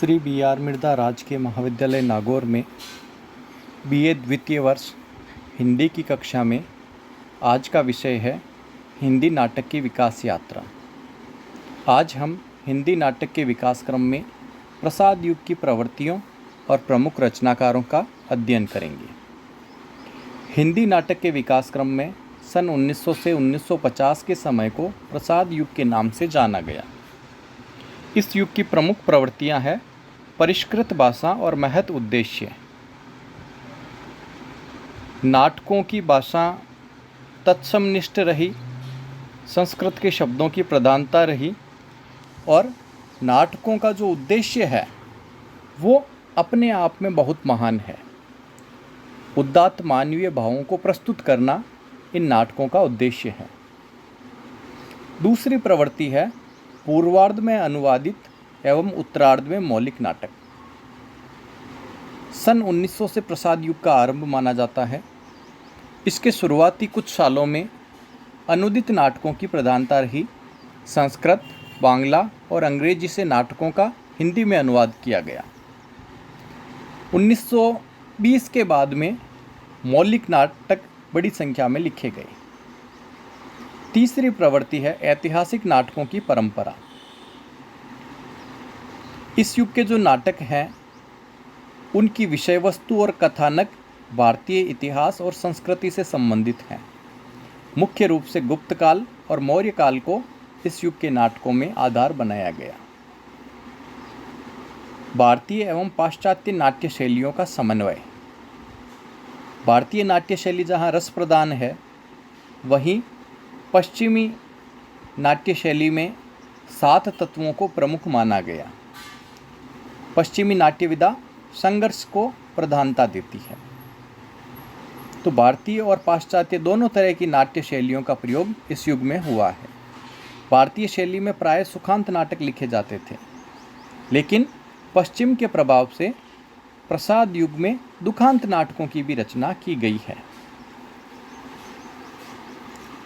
Shri B are Mirdha राजकीय महाविद्यालय नागौर में बीए द्वितीय वर्ष हिंदी की कक्षा में आज का विषय है हिंदी नाटक की विकास यात्रा। आज हम हिंदी नाटक के विकास क्रम में प्रसाद युग की प्रवृत्तियों और प्रमुख रचनाकारों का अध्ययन करेंगे। हिंदी नाटक के विकास क्रम में सन 1900 से 1950 के समय को प्रसाद युग के नाम से जाना गया। इस युग की प्रमुख प्रवृत्तियां हैं परिष्कृत भाषा और महत उद्देश्य। नाटकों की भाषा तत्समनिष्ठ रही, संस्कृत के शब्दों की प्रधानता रही और नाटकों का जो उद्देश्य है वो अपने आप में बहुत महान है। उदात्त मानवीय भावों को प्रस्तुत करना इन नाटकों का उद्देश्य है। दूसरी प्रवृत्ति है पूर्वार्ध में अनुवादित एवं उत्तरार्ध में मौलिक नाटक। सन 1900 से प्रसाद युग का आरंभ माना जाता है। इसके शुरुआती कुछ सालों में अनुदित नाटकों की प्रधानता रही। संस्कृत, बांग्ला और अंग्रेजी से नाटकों का हिंदी में अनुवाद किया गया। 1920 के बाद में मौलिक नाटक बड़ी संख्या में लिखे गए। तीसरी प्रवृत्ति है ऐतिहासिक नाटकों की परंपरा। इस युग के जो नाटक हैं उनकी विषय वस्तु और कथानक भारतीय इतिहास और संस्कृति से संबंधित हैं। मुख्य रूप से गुप्त काल और मौर्य काल को इस युग के नाटकों में आधार बनाया गया। भारतीय एवं पाश्चात्य नाट्य शैलियों का समन्वय। भारतीय नाट्य शैली जहाँ रस प्रधान है, वहीं पश्चिमी नाट्य शैली में 7 तत्वों को प्रमुख माना गया। पश्चिमी नाट्य विधा संघर्ष को प्रधानता देती है। तो भारतीय और पाश्चात्य दोनों तरह की नाट्य शैलियों का प्रयोग इस युग में हुआ है। भारतीय शैली में प्राय सुखांत नाटक लिखे जाते थे, लेकिन पश्चिम के प्रभाव से प्रसाद युग में दुखांत नाटकों की भी रचना की गई है।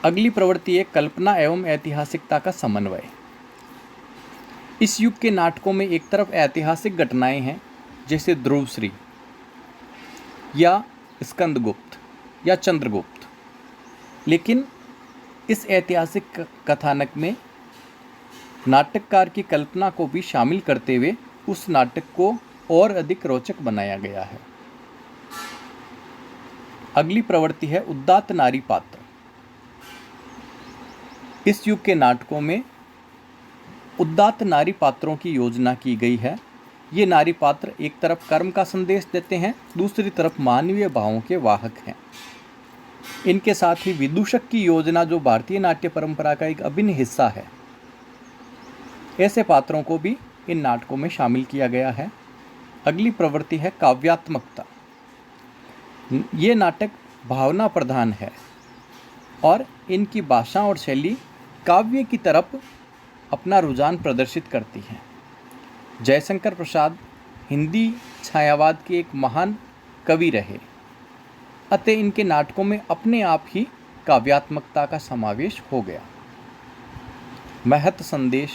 अगली प्रवृत्ति है कल्पना एवं ऐतिहासिकता का समन्वय। इस युग के नाटकों में एक तरफ ऐतिहासिक घटनाएं हैं, जैसे ध्रुवश्री या स्कंदगुप्त या चंद्रगुप्त, लेकिन इस ऐतिहासिक कथानक में नाटककार की कल्पना को भी शामिल करते हुए उस नाटक को और अधिक रोचक बनाया गया है। अगली प्रवृत्ति है उदात्त नारी पात्र। इस युग के नाटकों में उदात्त नारी पात्रों की योजना की गई है। ये नारी पात्र एक तरफ कर्म का संदेश देते हैं, दूसरी तरफ मानवीय भावों के वाहक हैं। इनके साथ ही विदूषक की योजना, जो भारतीय नाट्य परंपरा का एक अभिन्न हिस्सा है, ऐसे पात्रों को भी इन नाटकों में शामिल किया गया है। अगली प्रवृत्ति है काव्यात्मकता। ये नाटक भावना प्रधान है और इनकी भाषा और शैली काव्य की तरफ अपना रुझान प्रदर्शित करती है। जयशंकर प्रसाद हिंदी छायावाद के एक महान कवि रहे, अतः इनके नाटकों में अपने आप ही काव्यात्मकता का समावेश हो गया। महत संदेश,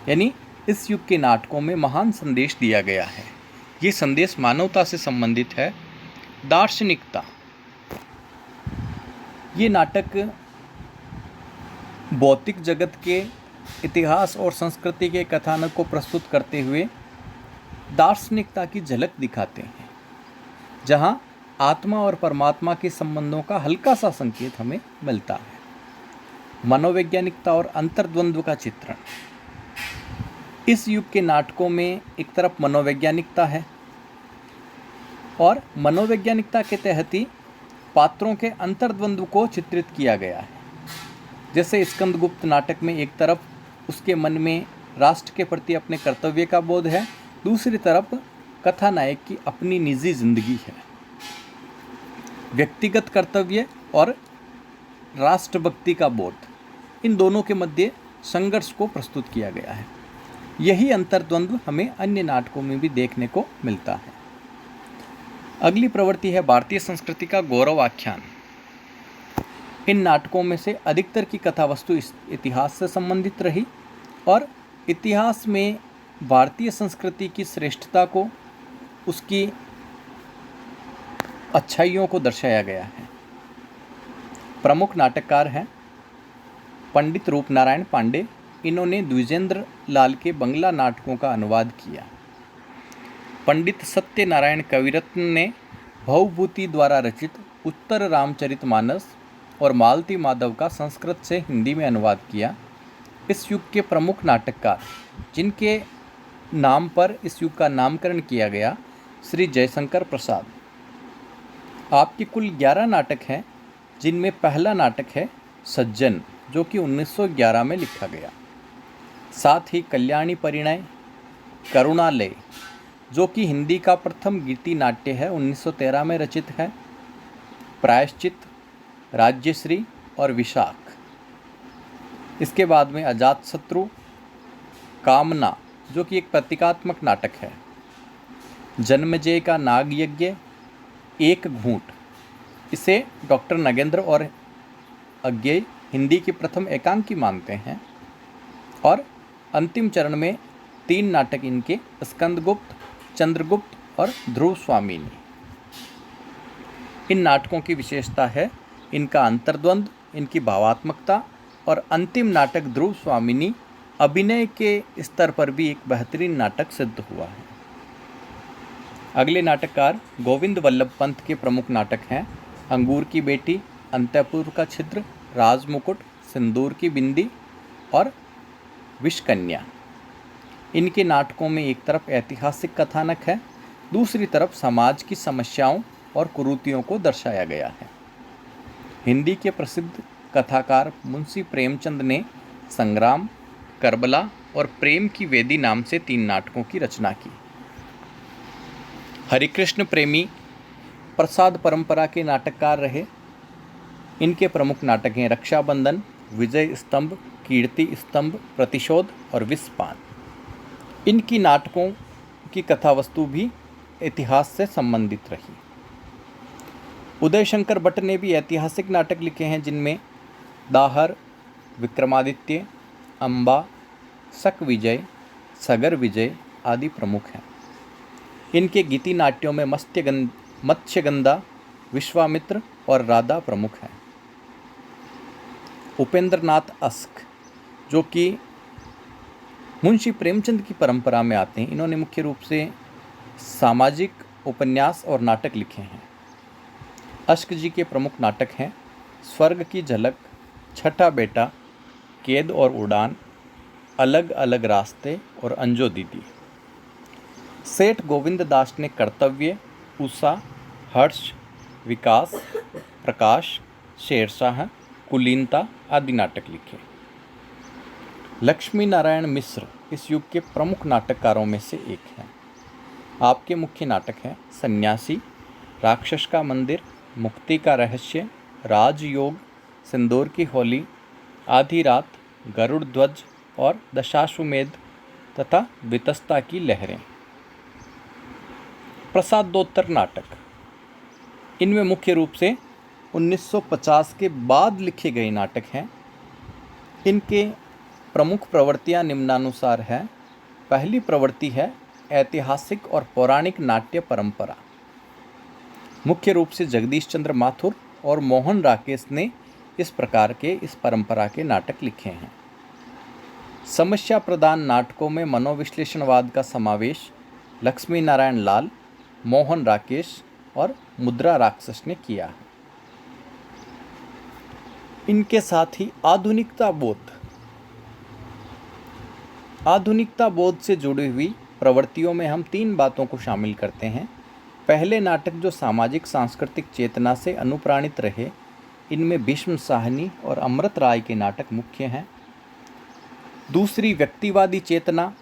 यानी इस युग के नाटकों में महान संदेश दिया गया है। ये संदेश मानवता से संबंधित है। दार्शनिकता, ये नाटक भौतिक जगत के इतिहास और संस्कृति के कथानक को प्रस्तुत करते हुए दार्शनिकता की झलक दिखाते हैं, जहाँ आत्मा और परमात्मा के संबंधों का हल्का सा संकेत हमें मिलता है। मनोवैज्ञानिकता और अंतर्द्वंद्व का चित्रण। इस युग के नाटकों में एक तरफ मनोवैज्ञानिकता है और मनोवैज्ञानिकता के तहत ही पात्रों के अंतर्द्वंद्व को चित्रित किया गया है। जैसे स्कंदगुप्त नाटक में एक तरफ उसके मन में राष्ट्र के प्रति अपने कर्तव्य का बोध है, दूसरी तरफ कथानायक की अपनी निजी जिंदगी है। व्यक्तिगत कर्तव्य और राष्ट्रभक्ति का बोध, इन दोनों के मध्य संघर्ष को प्रस्तुत किया गया है। यही अंतर्द्वंद्व हमें अन्य नाटकों में भी देखने को मिलता है। अगली प्रवृत्ति है भारतीय संस्कृति का गौरव आख्यान। इन नाटकों में से अधिकतर की कथा वस्तु इतिहास से संबंधित रही और इतिहास में भारतीय संस्कृति की श्रेष्ठता को, उसकी अच्छाइयों को दर्शाया गया है। प्रमुख नाटककार हैं पंडित रूपनारायण पांडे। इन्होंने द्विजेंद्र लाल के बंगला नाटकों का अनुवाद किया। पंडित सत्यनारायण कविरत्न ने भवभूति द्वारा रचित उत्तर रामचरितमानस और मालती माधव का संस्कृत से हिंदी में अनुवाद किया। इस युग के प्रमुख नाटककार जिनके नाम पर इस युग का नामकरण किया गया, श्री जयशंकर प्रसाद। आपके कुल 11 नाटक हैं, जिनमें पहला नाटक है सज्जन, जो कि 1911 में लिखा गया। साथ ही कल्याणी परिणय, करुणालय, जो कि हिंदी का प्रथम गीति नाट्य है, 1913 में रचित है। प्रायश्चित, राज्यश्री और विशाख। इसके बाद में अजातशत्रु, कामना, जो कि एक प्रतीकात्मक नाटक है। जन्मेजय का नाग यज्ञ, एक घूंट, इसे डॉक्टर नगेंद्र और अज्ञेय हिंदी की प्रथम एकांकी मानते हैं। और अंतिम चरण में 3 नाटक इनके स्कंदगुप्त, चंद्रगुप्त और ध्रुव स्वामिनी। इन नाटकों की विशेषता है इनका अंतर्द्वंद, इनकी भावात्मकता, और अंतिम नाटक ध्रुव स्वामिनी अभिनय के स्तर पर भी एक बेहतरीन नाटक सिद्ध हुआ है। अगले नाटककार गोविंद वल्लभ पंत के प्रमुख नाटक हैं अंगूर की बेटी, अंतःपुर का छिद्र, राजमुकुट, सिंदूर की बिंदी और विषकन्या। इनके नाटकों में एक तरफ ऐतिहासिक कथानक है, दूसरी तरफ समाज की समस्याओं और कुरीतियों को दर्शाया गया है। हिंदी के प्रसिद्ध कथाकार मुंशी प्रेमचंद ने संग्राम, करबला और प्रेम की वेदी नाम से 3 नाटकों की रचना की। हरिकृष्ण प्रेमी प्रसाद परंपरा के नाटककार रहे। इनके प्रमुख नाटक हैं रक्षाबंधन, विजय स्तंभ, कीर्ति स्तंभ, प्रतिशोध और विषपान। इनकी नाटकों की कथावस्तु भी इतिहास से संबंधित रही। उदय शंकर भट्ट ने भी ऐतिहासिक नाटक लिखे हैं, जिनमें दाहर, विक्रमादित्य, अम्बा, शक विजय, सगर विजय आदि प्रमुख हैं। इनके गीति नाट्यों में मत्स्यगंधा, विश्वामित्र और राधा प्रमुख हैं। उपेंद्र नाथ अस्क, जो कि मुंशी प्रेमचंद की परंपरा में आते हैं, इन्होंने मुख्य रूप से सामाजिक उपन्यास और नाटक लिखे हैं। अस्क जी के प्रमुख नाटक हैं स्वर्ग की झलक, छठा बेटा, कैद और उड़ान, अलग अलग रास्ते और अंजो दीदी। सेठ गोविंद दास ने कर्तव्य, उषा, हर्ष, विकास, प्रकाश, शेरशाह, कुलीनता आदि नाटक लिखे। लक्ष्मी नारायण मिश्र इस युग के प्रमुख नाटककारों में से एक हैं। आपके मुख्य नाटक हैं सन्यासी, राक्षस का मंदिर, मुक्ति का रहस्य, राजयोग, सिंदूर की होली, आधी रात, गरुड़ ध्वज और दशाश्वमेध तथा वितस्ता की लहरें। प्रसादोत्तर नाटक, इनमें मुख्य रूप से 1950 के बाद लिखे गए नाटक हैं। इनके प्रमुख प्रवृत्तियां निम्नानुसार हैं। पहली प्रवृत्ति है ऐतिहासिक और पौराणिक नाट्य परंपरा। मुख्य रूप से जगदीश चंद्र माथुर और मोहन राकेश ने इस प्रकार के इस परंपरा के नाटक लिखे हैं। समस्या प्रधान नाटकों में मनोविश्लेषणवाद का समावेश लक्ष्मी नारायण लाल, मोहन राकेश और मुद्रा राक्षस ने किया है। इनके साथ ही आधुनिकता बोध से जुड़ी हुई प्रवृत्तियों में हम 3 बातों को शामिल करते हैं। पहले नाटक जो सामाजिक सांस्कृतिक चेतना से अनुप्राणित रहे, इनमें भीष्म साहनी और अमृत राय के नाटक मुख्य हैं। दूसरी व्यक्तिवादी चेतना,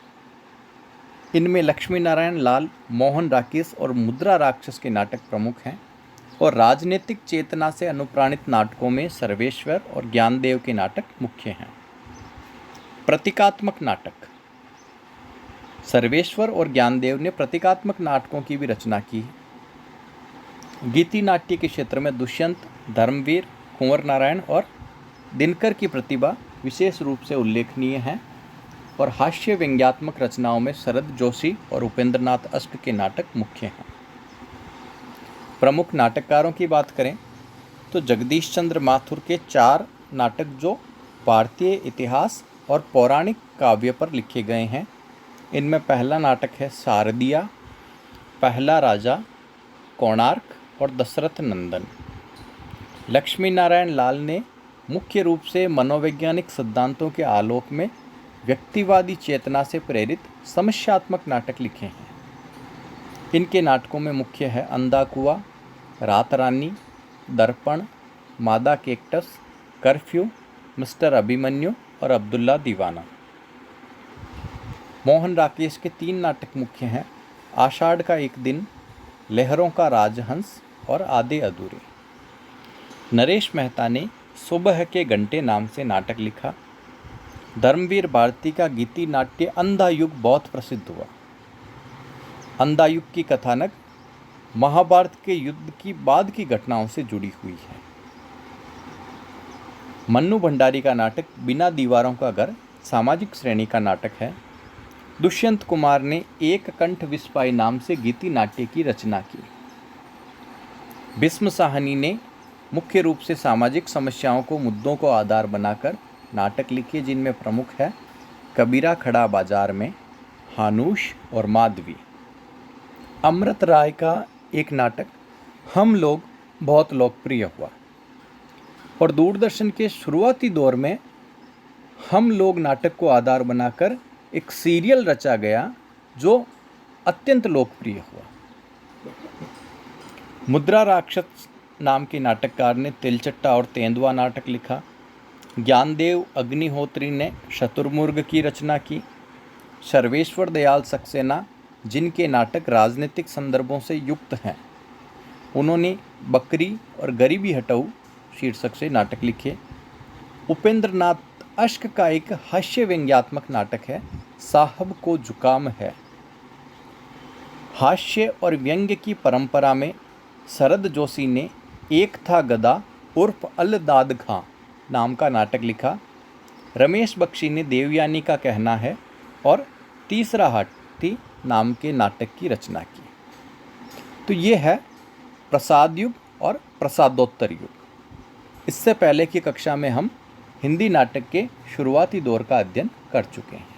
इनमें लक्ष्मी नारायण लाल, मोहन राकेश और मुद्रा राक्षस के नाटक प्रमुख हैं। और राजनीतिक चेतना से अनुप्राणित नाटकों में सर्वेश्वर और ज्ञानदेव के नाटक मुख्य हैं। प्रतीकात्मक नाटक, सर्वेश्वर और ज्ञानदेव ने प्रतीकात्मक नाटकों की भी रचना की। गीति नाट्य के क्षेत्र में दुष्यंत, धर्मवीर, कुंवर नारायण और दिनकर की प्रतिभा विशेष रूप से उल्लेखनीय है। और हास्य व्यंग्यात्मक रचनाओं में शरद जोशी और उपेंद्र नाथ अष्ट के नाटक मुख्य हैं। प्रमुख नाटककारों की बात करें तो जगदीश चंद्र माथुर के 4 नाटक जो भारतीय इतिहास और पौराणिक काव्य पर लिखे गए हैं, इनमें पहला नाटक है शारदिया, पहला राजा, कोणार्क और दशरथ नंदन। लक्ष्मी नारायण लाल ने मुख्य रूप से मनोवैज्ञानिक सिद्धांतों के आलोक में व्यक्तिवादी चेतना से प्रेरित समस्यात्मक नाटक लिखे हैं। इनके नाटकों में मुख्य है अंधा कुआं, रात रानी, दर्पण, मादा कैक्टस, कर्फ्यू, मिस्टर अभिमन्यु और अब्दुल्ला दीवाना। मोहन राकेश के 3 नाटक मुख्य हैं आषाढ़ का एक दिन, लहरों का राजहंस और आधे अधूरे। नरेश मेहता ने सुबह के घंटे नाम से नाटक लिखा। धर्मवीर भारती का गीति नाट्य अंधा युग बहुत प्रसिद्ध हुआ। अंधा युग की कथानक महाभारत के युद्ध की बाद की घटनाओं से जुड़ी हुई है। मन्नू भंडारी का नाटक बिना दीवारों का घर सामाजिक श्रेणी का नाटक है। दुष्यंत कुमार ने एक कंठ विस्पाई नाम से गीति नाट्य की रचना की। भीष्म साहनी ने मुख्य रूप से सामाजिक समस्याओं को मुद्दों को आधार बनाकर नाटक लिखे, जिनमें प्रमुख है कबीरा खड़ा बाजार में, हानूश और माधवी। अमृत राय का एक नाटक हम लोग बहुत लोकप्रिय हुआ और दूरदर्शन के शुरुआती दौर में हम लोग नाटक को आधार बनाकर एक सीरियल रचा गया जो अत्यंत लोकप्रिय हुआ। मुद्रा राक्षस नाम के नाटककार ने तिलचट्टा और तेंदुआ नाटक लिखा। ज्ञानदेव अग्निहोत्री ने शतुर्मुर्ग की रचना की। सर्वेश्वर दयाल सक्सेना, जिनके नाटक राजनीतिक संदर्भों से युक्त हैं, उन्होंने बकरी और गरीबी हटाऊ शीर्षक से नाटक लिखे। उपेंद्र नाथ अश्क का एक हास्य व्यंग्यात्मक नाटक है साहब को जुकाम है। हास्य और व्यंग्य की परंपरा में शरद जोशी ने एक था गधा उर्फ अल दाद खां नाम का नाटक लिखा। रमेश बख्शी ने देवयानी का कहना है और तीसरा हाथी नाम के नाटक की रचना की। तो ये है प्रसाद युग और प्रसादोत्तर युग। इससे पहले की कक्षा में हम हिंदी नाटक के शुरुआती दौर का अध्ययन कर चुके हैं।